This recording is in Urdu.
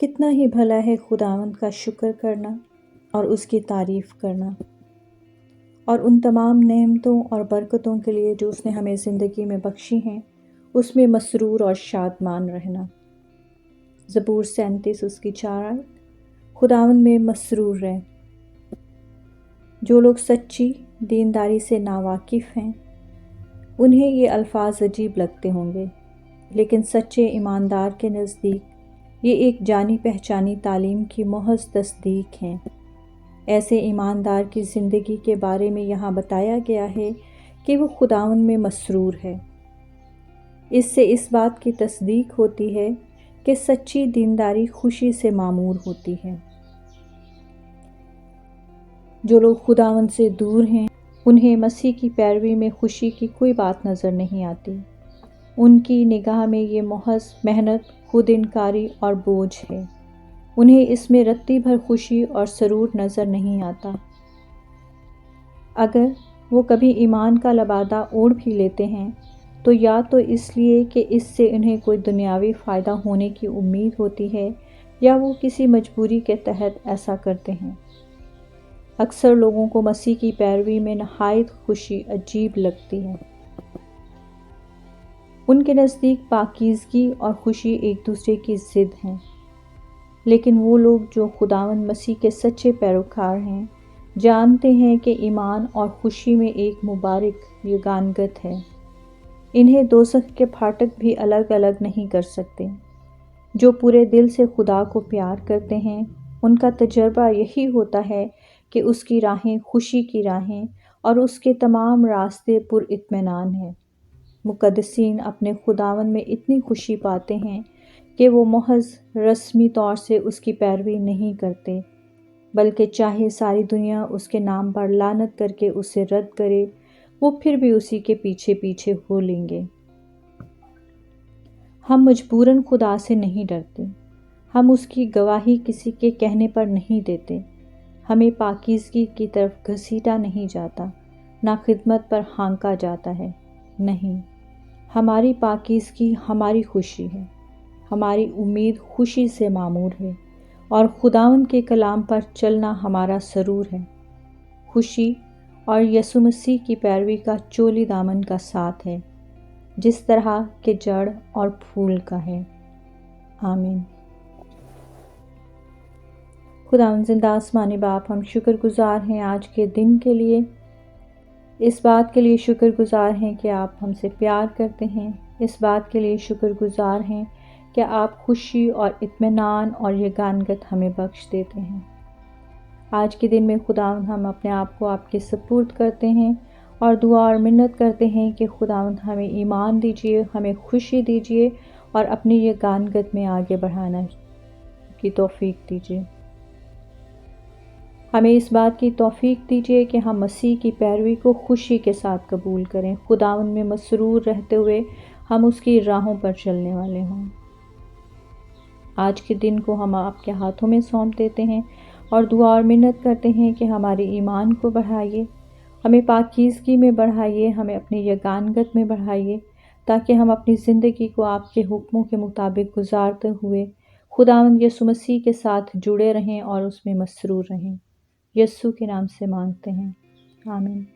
کتنا ہی بھلا ہے خداوند کا شکر کرنا اور اس کی تعریف کرنا، اور ان تمام نعمتوں اور برکتوں کے لیے جو اس نے ہمیں زندگی میں بخشی ہیں، اس میں مسرور اور شادمان رہنا۔ زبور 37 اس کی 4 آیت، خداوند میں مسرور رہیں۔ جو لوگ سچی دینداری سے ناواقف ہیں، انہیں یہ الفاظ عجیب لگتے ہوں گے، لیکن سچے ایماندار کے نزدیک یہ ایک جانی پہچانی تعلیم کی محض تصدیق ہیں۔ ایسے ایماندار کی زندگی کے بارے میں یہاں بتایا گیا ہے کہ وہ خداوند میں مسرور ہے۔ اس سے اس بات کی تصدیق ہوتی ہے کہ سچی دینداری خوشی سے معمور ہوتی ہے۔ جو لوگ خداوند سے دور ہیں، انہیں مسیح کی پیروی میں خوشی کی کوئی بات نظر نہیں آتی۔ ان کی نگاہ میں یہ محض محنت، خود انکاری اور بوجھ ہے۔ انہیں اس میں رتی بھر خوشی اور سرور نظر نہیں آتا۔ اگر وہ کبھی ایمان کا لبادہ اوڑھ بھی لیتے ہیں تو یا تو اس لیے کہ اس سے انہیں کوئی دنیاوی فائدہ ہونے کی امید ہوتی ہے، یا وہ کسی مجبوری کے تحت ایسا کرتے ہیں۔ اکثر لوگوں کو مسیح کی پیروی میں نہایت خوشی عجیب لگتی ہے۔ ان کے نزدیک پاکیزگی اور خوشی ایک دوسرے کی ضد ہیں، لیکن وہ لوگ جو خداوند مسیح کے سچے پیروکار ہیں، جانتے ہیں کہ ایمان اور خوشی میں ایک مبارک یگانگت ہے۔ انہیں دوزخ کے پھاٹک بھی الگ الگ نہیں کر سکتے۔ جو پورے دل سے خدا کو پیار کرتے ہیں، ان کا تجربہ یہی ہوتا ہے کہ اس کی راہیں خوشی کی راہیں اور اس کے تمام راستے پر اطمینان ہیں۔ مقدسین اپنے خداوند میں اتنی خوشی پاتے ہیں کہ وہ محض رسمی طور سے اس کی پیروی نہیں کرتے، بلکہ چاہے ساری دنیا اس کے نام پر لعنت کر کے اسے رد کرے، وہ پھر بھی اسی کے پیچھے پیچھے ہو لیں گے۔ ہم مجبوراً خدا سے نہیں ڈرتے، ہم اس کی گواہی کسی کے کہنے پر نہیں دیتے، ہمیں پاکیزگی کی طرف گھسیٹا نہیں جاتا، نہ خدمت پر ہانکا جاتا ہے۔ نہیں، ہماری پاکیزگی ہماری خوشی ہے، ہماری امید خوشی سے معمور ہے، اور خداوند کے کلام پر چلنا ہمارا سرور ہے۔ خوشی اور یسوع مسیح کی پیروی کا چولی دامن کا ساتھ ہے، جس طرح کہ جڑ اور پھول کا ہے۔ آمین۔ خداوند زندہ آسمانی باپ، ہم شکر گزار ہیں آج کے دن کے لیے، اس بات کے لیے شکر گزار ہیں کہ آپ ہم سے پیار کرتے ہیں، اس بات کے لیے شکر گزار ہیں کہ آپ خوشی اور اطمینان اور یگانگت ہمیں بخش دیتے ہیں۔ آج کے دن میں خداوند ہم اپنے آپ کو آپ کے سپرد کرتے ہیں اور دعا اور منت کرتے ہیں کہ خداوند ہمیں ایمان دیجیے، ہمیں خوشی دیجیے اور اپنی یگانگت میں آگے بڑھانا کی توفیق دیجیے۔ ہمیں اس بات کی توفیق دیجیے کہ ہم مسیح کی پیروی کو خوشی کے ساتھ قبول کریں، خداوند میں مسرور رہتے ہوئے ہم اس کی راہوں پر چلنے والے ہوں۔ آج کے دن کو ہم آپ کے ہاتھوں میں سونپ دیتے ہیں اور دعا اور منت کرتے ہیں کہ ہمارے ایمان کو بڑھائیے، ہمیں پاکیزگی میں بڑھائیے، ہمیں اپنی یگانگت میں بڑھائیے، تاکہ ہم اپنی زندگی کو آپ کے حکموں کے مطابق گزارتے ہوئے خداوند یسوع مسیح کے ساتھ جڑے رہیں اور اس میں مسرور رہیں۔ یسوع کے نام سے مانگتے ہیں، آمین۔